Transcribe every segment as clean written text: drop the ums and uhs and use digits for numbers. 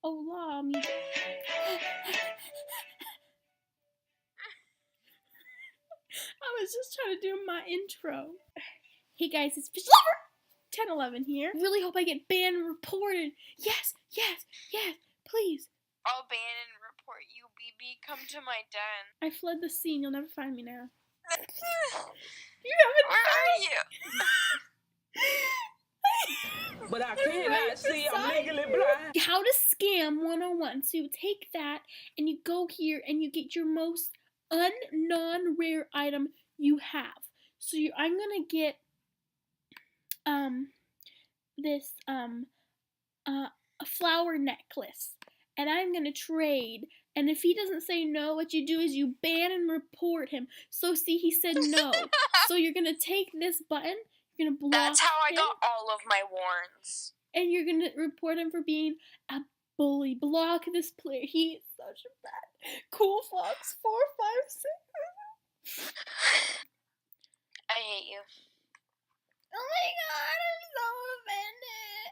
Hola, amigo. I was just trying to do my intro. Hey guys, it's Fish Lover 1011 here. Really hope I get banned and reported. Yes, please. I'll ban and report you, BB. Come to my den. I fled the scene. You'll never find me now. Where are you? But I cannot see. I'm legally blind. How to scam 101. So you take that and you go here and you get your most non-rare item you have. So I'm gonna get this a flower necklace, and I'm gonna trade. And if he doesn't say no, what you do is you ban and report him. So see, he said no. So you're gonna take this button. You're gonna block That's how I him, got all of my warrants. and you're gonna report him for being a bully. Block this player. He is such a bad. Cool Fox 456. I hate you. Oh my god, I'm so offended.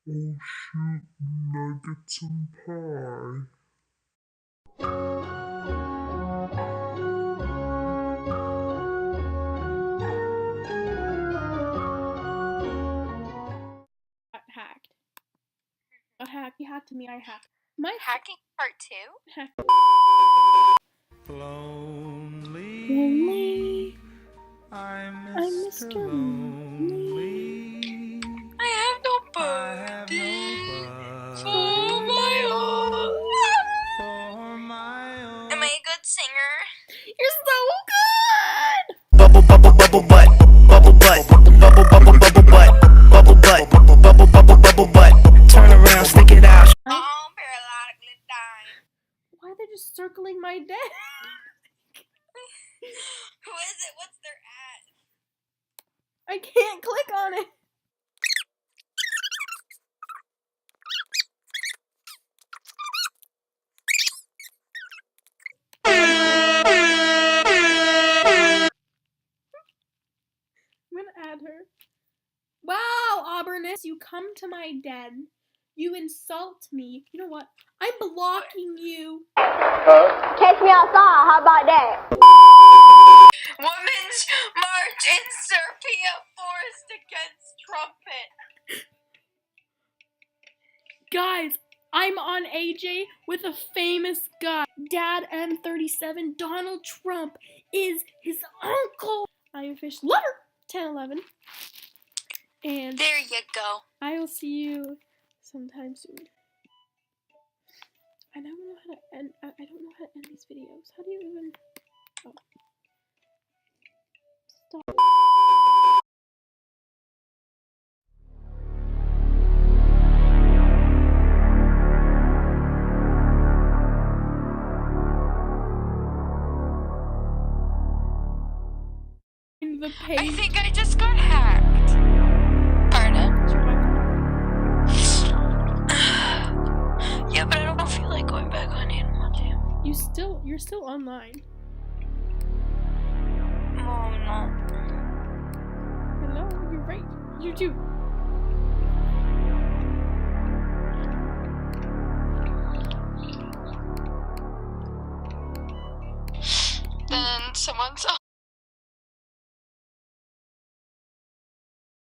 Oh shoot, nuggets and pie. Hacked. Got hacked. You hacked me. I hacked. My Hacking part 2? hacked. Lonely, I'm Mr. Lonely. I have no I have buddy. no For my own. for my own. Am I a good singer? You're so good. Bubble bubble bubble butt, bubble butt, bubble bubble bubble butt, bubble butt, bubble bubble bubble butt. Turn around, stick it out. Oh, periodically dying. Why are they just circling my desk? Who is it? What's their ad? I can't click on it. I'm gonna add her. Wow, Auburness, you come to my den. You insult me. You know what? I'm blocking you. Catch me outside, how about that? Women's March in Serpia Forest against trumpet. Guys, I'm on AJ with a famous guy. Dad M37, Donald Trump is his uncle. I am Fish Lover 1011. And There you go. I will see you sometime soon. I don't know how to end. I don't know how to end these videos. How do you even? Oh. Stop. In the page. I think I just got hacked. Pardon? Yeah, but I don't feel like going back on Animal Jam. You're still online. Oh no. Hello, you're right. You too. Then someone's